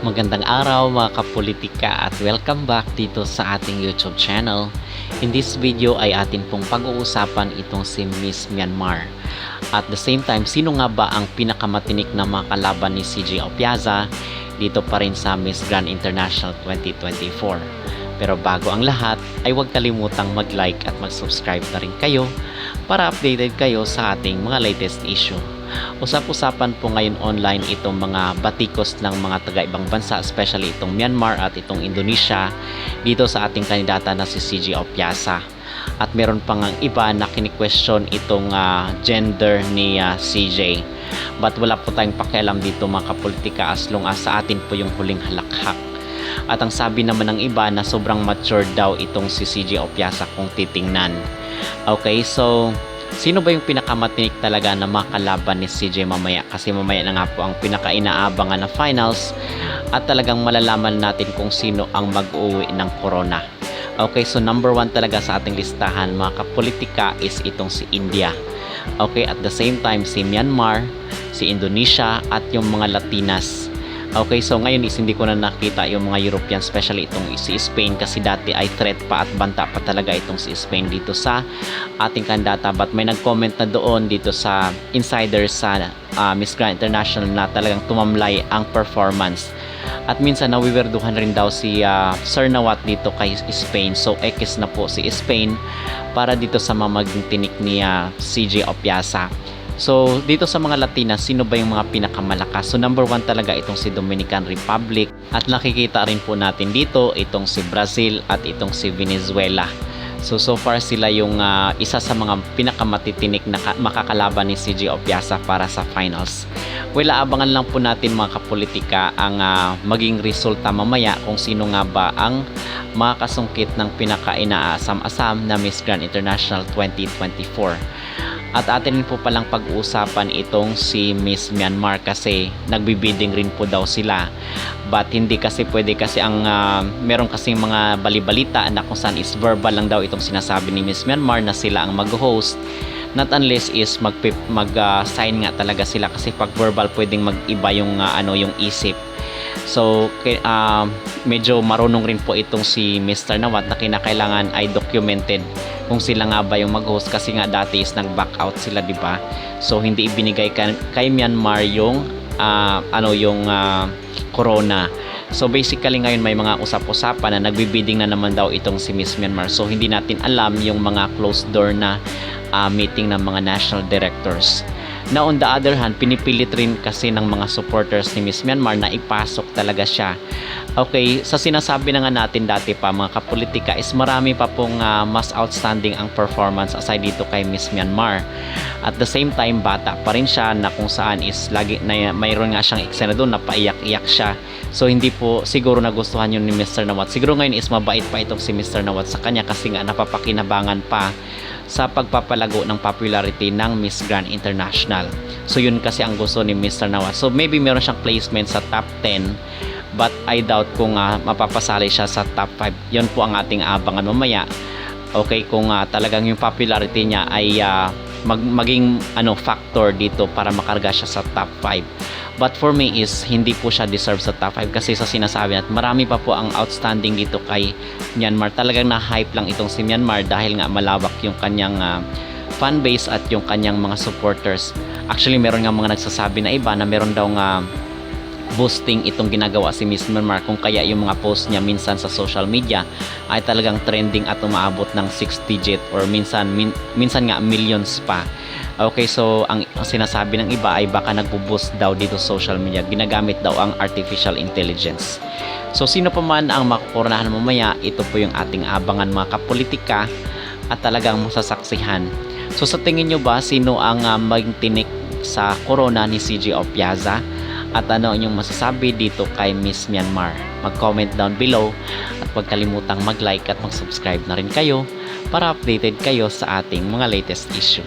Magandang araw mga kapolitika at welcome back dito sa ating YouTube channel. In this video ay atin pong pag-uusapan itong si Miss Myanmar. At the same time, sino nga ba ang pinakamatinik na mga kalaban ni CJ Opiaza dito pa rin sa Miss Grand International 2024. Pero bago ang lahat ay huwag kalimutang mag-like at mag-subscribe na rin kayo para updated kayo sa ating mga latest issue. Usap-usapan po ngayon online itong mga batikos ng mga taga-ibang bansa, especially itong Myanmar at itong Indonesia dito sa ating kandidata na si CJ Opiaza. At meron pang ang iba na kini-question itong gender ni CJ. But wala po tayong pakialam dito mga kapolitika as long as sa atin po yung huling halakhak. At ang sabi naman ng iba na sobrang mature daw itong si CJ Opiaza kung titingnan. Okay, so sino ba yung pinakamatinik talaga na makalaban ni CJ mamaya? Kasi mamaya na nga po ang pinaka-inaabangan na finals at talagang malalaman natin kung sino ang mag-uwi ng corona. Okay, so number 1 talaga sa ating listahan mga kapolitika is itong si India. Okay, at the same time si Myanmar, si Indonesia at yung mga Latinas. Okay, so ngayon is hindi ko na nakita yung mga European, especially itong si Spain kasi dati ay threat pa at banta pa talaga itong si Spain dito sa ating kandidata. But may nag-comment na doon dito sa insider sa Miss Grand International na talagang tumamlay ang performance. At minsan nawiwerduhan rin daw si Sir Nawat dito kay Spain. So X na po si Spain para dito sa mamaging tinik ni CJ Opiaza. So, dito sa mga Latinas, sino ba yung mga pinakamalakas? So, number 1 talaga itong si Dominican Republic. At nakikita rin po natin dito itong si Brazil at itong si Venezuela. So far sila yung isa sa mga pinakamatitinik na makakalaban ni CJ Opiaza para sa finals. Well, abangan lang po natin mga kapolitika ang maging resulta mamaya kung sino nga ba ang makakasungkit ng pinaka-inaasam-asam na Miss Grand International 2024. At atin po palang pag-uusapan itong si Miss Myanmar kasi nagbibiding rin po daw sila. But hindi kasi pwede kasi ang meron kasing mga balibalita na kung saan is verbal lang daw itong sinasabi ni Miss Myanmar na sila ang mag-host. Not unless is mag-sign nga talaga sila kasi pag verbal pwedeng mag-iba yung yung isip. So medyo marunong rin po itong si Mr. Nawat na kinakailangan ay documented kung sila nga ba yung mag-host kasi nga dati is nag-back out sila, di ba? So hindi ibinigay kay Myanmar yung corona. So basically ngayon may mga usap-usapan na nagbibidding na naman daw itong si Miss Myanmar. So hindi natin alam yung mga closed door na meeting ng mga national directors. Now on the other hand, pinipilit rin kasi ng mga supporters ni Miss Myanmar na ipasok talaga siya. Okay, sa sinasabi na nga natin dati pa mga kapolitika is marami pa pong mas outstanding ang performance aside dito kay Miss Myanmar. At the same time, bata pa rin siya na kung saan is lagi na mayroon nga siyang eksena doon na paiyak-iyak siya. So hindi po siguro nagustuhan yun ni Mr. Nawat. Siguro ngayon is mabait pa itong si Mr. Nawat sa kanya kasi nga napapakinabangan pa sa pagpapalago ng popularity ng Miss Grand International. So yun kasi ang gusto ni Mr. Nawat. So maybe meron siyang placement sa top 10 but I doubt kung mapapasali siya sa top 5. Yun po ang ating abangan mamaya. Okay, kung talagang yung popularity niya ay maging factor dito para makarga siya sa top 5. But for me is hindi po siya deserve sa top 5 kasi sa sinasabi at marami pa po ang outstanding dito kay Myanmar. Talagang na-hype lang itong si Myanmar dahil nga malawak yung kanyang fan base at yung kanyang mga supporters. Actually, meron nga mga nagsasabi na iba na meron daw nga boosting itong ginagawa si Miss Myanmar kung kaya yung mga post niya minsan sa social media ay talagang trending at umaabot ng 6 digit or minsan nga millions pa. Okay, so ang sinasabi ng iba ay baka nagbo-boost daw dito sa social media. Ginagamit daw ang artificial intelligence. So sino pa man ang makukoronahan mamaya, ito po yung ating abangan mga kapolitika at talagang masasaksihan. So sa tingin nyo ba sino ang maging tinik sa corona ni CJ Opiaza? At ano inyong masasabi dito kay Miss Myanmar? Mag-comment down below at huwag kalimutang mag-like at mag-subscribe na rin kayo para updated kayo sa ating mga latest issue.